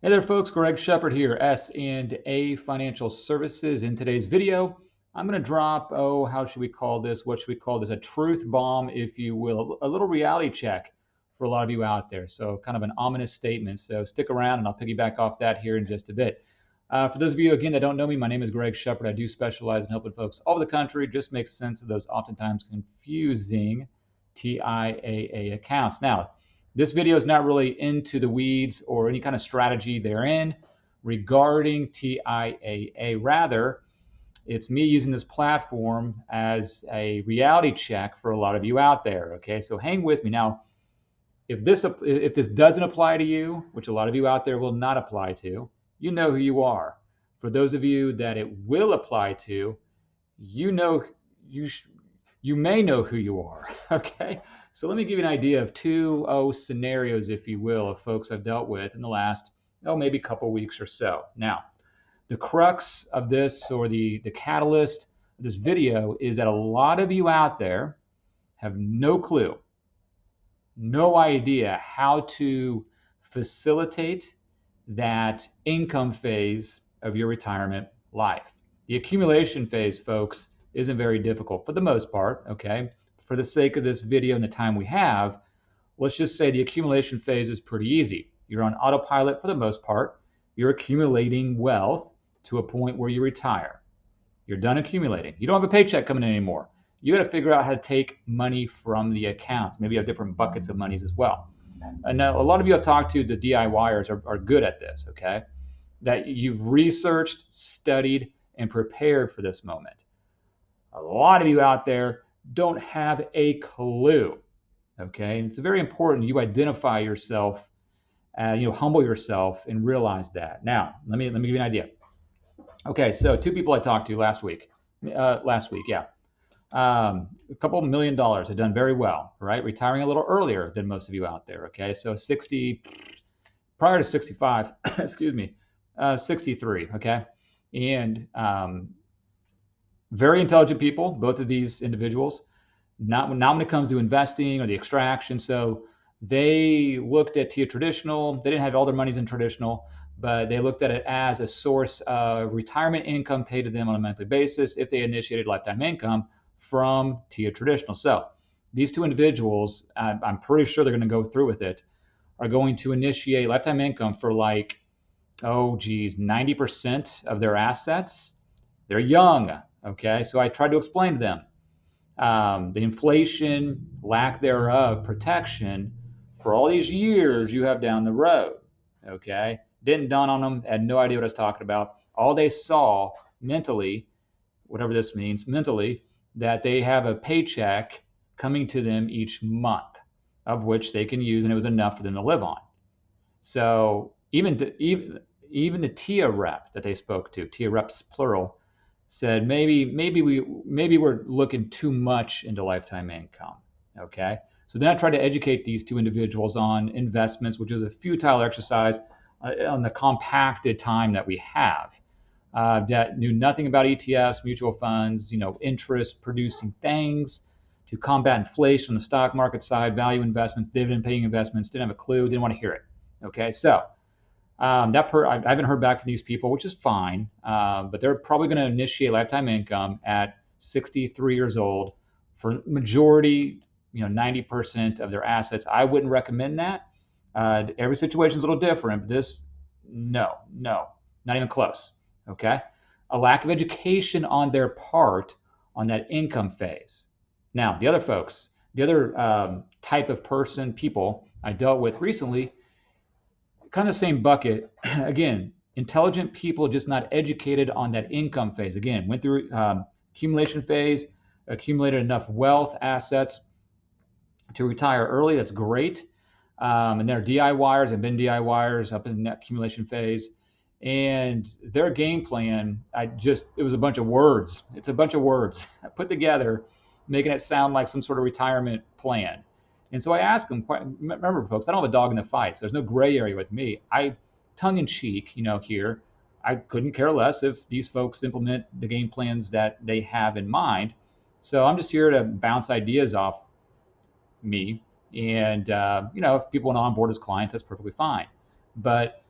Hey there folks, Greg Shepard here, S&A Financial Services. In today's video, I'm going to drop, how should we call this? What should we call this? A truth bomb, if you will, a little reality check for a lot of you out there. So kind of an ominous statement. So stick around and I'll piggyback off that here in just a bit. For those of you, again, that don't know me, my name is Greg Shepard. I do specialize in helping folks all over the country just make sense of those oftentimes confusing TIAA accounts. Now, this video is not really into the weeds or any kind of strategy therein regarding TIAA. Rather, it's me using this platform as a reality check for a lot of you out there. Okay, so hang with me. Now, if this doesn't apply to you, which a lot of you out there will not apply to, you know who you are. For those of you that it will apply to, you may know who you are. Okay, so let me give you an idea of two scenarios, if you will, of folks I've dealt with in the last maybe couple weeks or so. Now, the crux of this, or the catalyst of this video, is that a lot of you out there have no clue, no idea how to facilitate that income phase of your retirement life. The accumulation phase, folks, isn't very difficult for the most part, okay? For the sake of this video and the time we have, let's just say the accumulation phase is pretty easy. You're on autopilot for the most part. You're accumulating wealth to a point where you retire. You're done accumulating. You don't have a paycheck coming in anymore. You got to figure out how to take money from the accounts. Maybe you have different buckets of monies as well. And now a lot of you I've talked to, the DIYers, are good at this, okay? That you've researched, studied, and prepared for this moment. A lot of you out there don't have a clue, okay? And it's very important you identify yourself, humble yourself and realize that. Now, let me give you an idea. Okay, so two people I talked to last week, a couple $1 million have done very well, right? Retiring a little earlier than most of you out there, okay? So 60, prior to 65, excuse me, 63, okay? And very intelligent people, both of these individuals, not when it comes to investing or the extraction. So they looked at TIAA Traditional. They didn't have all their monies in Traditional, but they looked at it as a source of retirement income paid to them on a monthly basis if they initiated lifetime income from TIAA Traditional. So these two individuals, I'm pretty sure they're going to go through with it, are going to initiate lifetime income for 90% of their assets. They're young, okay? So I tried to explain to them the inflation, lack thereof, protection for all these years you have down the road, okay? Didn't dawn on them, had no idea what I was talking about. All they saw mentally, whatever this means, mentally, that they have a paycheck coming to them each month, of which they can use, and it was enough for them to live on. So even the TIAA rep that they spoke to, TIAA reps plural, said maybe we're looking too much into lifetime income. Okay, so then I tried to educate these two individuals on investments, which is a futile exercise on the compacted time that we have. That knew nothing about ETFs, mutual funds, interest producing things to combat inflation on the stock market side, value investments, dividend paying investments. Didn't have a clue, didn't want to hear it. Okay, so I haven't heard back from these people, which is fine, but they're probably going to initiate lifetime income at 63 years old for majority, 90% of their assets. I wouldn't recommend that. Every situation is a little different, but this, no, not even close. Okay, a lack of education on their part on that income phase. Now, the other type of people I dealt with recently, kind of same bucket. Again, intelligent people, just not educated on that income phase. Again, went through accumulation phase, accumulated enough wealth, assets to retire early. That's great. And they're DIYers, have been DIYers up in that accumulation phase. And their game plan, it was a bunch of words. It's a bunch of words put together, making it sound like some sort of retirement plan. And so I asked them, remember folks, I don't have a dog in the fight, so there's no gray area with me. Tongue in cheek, here, I couldn't care less if these folks implement the game plans that they have in mind. So I'm just here to bounce ideas off me. And, if people want to onboard as clients, that's perfectly fine. But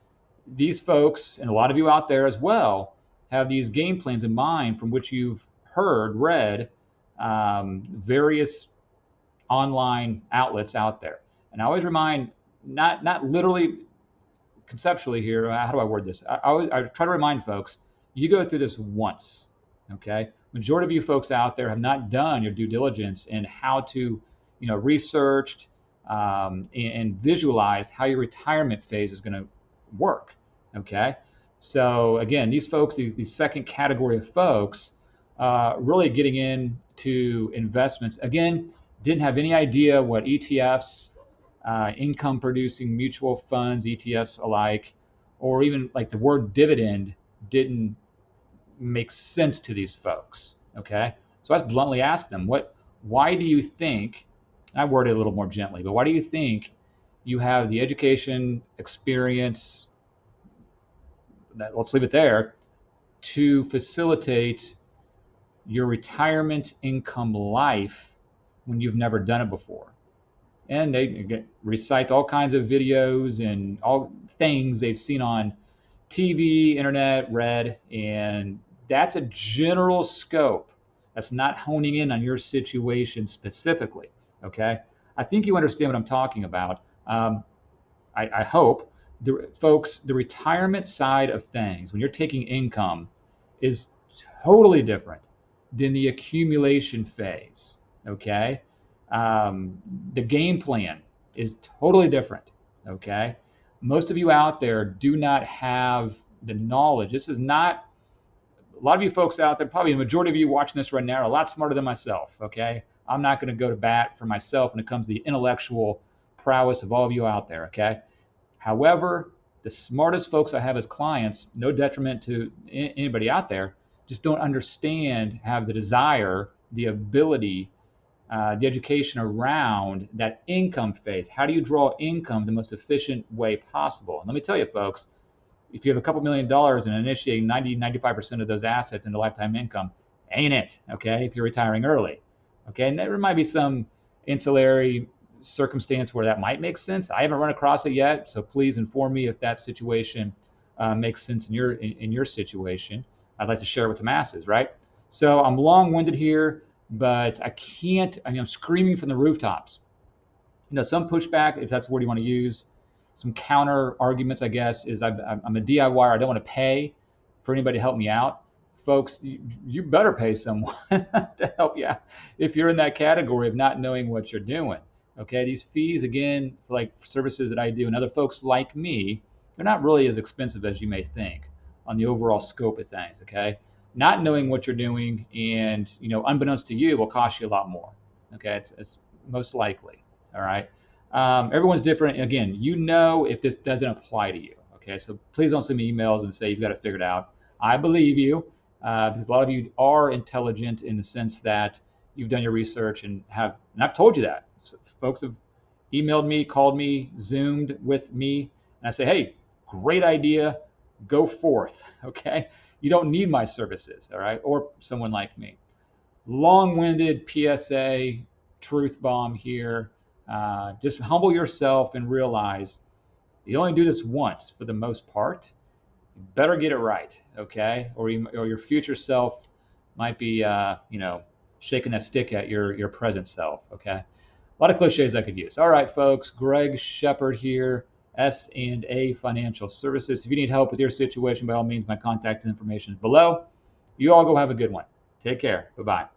these folks, and a lot of you out there as well, have these game plans in mind from which you've heard, read, various online outlets out there. And I always remind, not literally conceptually here, how do I word this? I try to remind folks, you go through this once, okay? Majority of you folks out there have not done your due diligence in how to, researched and visualized how your retirement phase is going to work, okay? So again, these folks, these second category of folks, really getting into investments, again, didn't have any idea what ETFs, income producing mutual funds, ETFs alike, or even like the word dividend didn't make sense to these folks. Okay. So I just bluntly asked them, why do you think, I worded it a little more gently, but why do you think you have the education, experience, let's leave it there, to facilitate your retirement income life when you've never done it before? And they recite all kinds of videos and all things they've seen on TV, internet, read, and that's a general scope. That's not honing in on your situation specifically, okay? I think you understand what I'm talking about. I hope. Folks, the retirement side of things, when you're taking income, is totally different than the accumulation phase, okay? The game plan is totally different, okay? Most of you out there do not have the knowledge. This is not, a lot of you folks out there, probably the majority of you watching this right now are a lot smarter than myself, okay? I'm not going to go to bat for myself when it comes to the intellectual prowess of all of you out there, okay? However, the smartest folks I have as clients, no detriment to anybody out there, just don't understand, have the desire, the ability, the education around that income phase. How do you draw income the most efficient way possible? And let me tell you, folks, if you have a couple $1 million and initiating 95% of those assets into lifetime income, ain't it, okay, if you're retiring early, okay? And there might be some ancillary circumstance where that might make sense. I haven't run across it yet, so please inform me if that situation makes sense in your situation. I'd like to share it with the masses, right? So I'm long-winded here, but I'm screaming from the rooftops. Some pushback, if that's the word you want to use, some counter arguments, I guess, is I'm a DIYer. I don't want to pay for anybody to help me out. Folks, you better pay someone to help you out if you're in that category of not knowing what you're doing. Okay, these fees, again, for like services that I do and other folks like me, they're not really as expensive as you may think on the overall scope of things, okay? Not knowing what you're doing and, unbeknownst to you, will cost you a lot more, okay? It's most likely, all right? Everyone's different. Again, if this doesn't apply to you, okay? So please don't send me emails and say you've got it figured out. I believe you because a lot of you are intelligent in the sense that you've done your research and I've told you that. So folks have emailed me, called me, Zoomed with me, and I say, hey, great idea, go forth, okay? You don't need my services, all right, or someone like me. Long-winded PSA, truth bomb here. Just humble yourself and realize you only do this once for the most part. You better get it right, okay? Or your future self might be, shaking a stick at your present self, okay? A lot of cliches I could use. All right, folks, Greg Shepard here, S&A Financial Services. If you need help with your situation, by all means, my contact information is below. You all go have a good one. Take care. Bye-bye.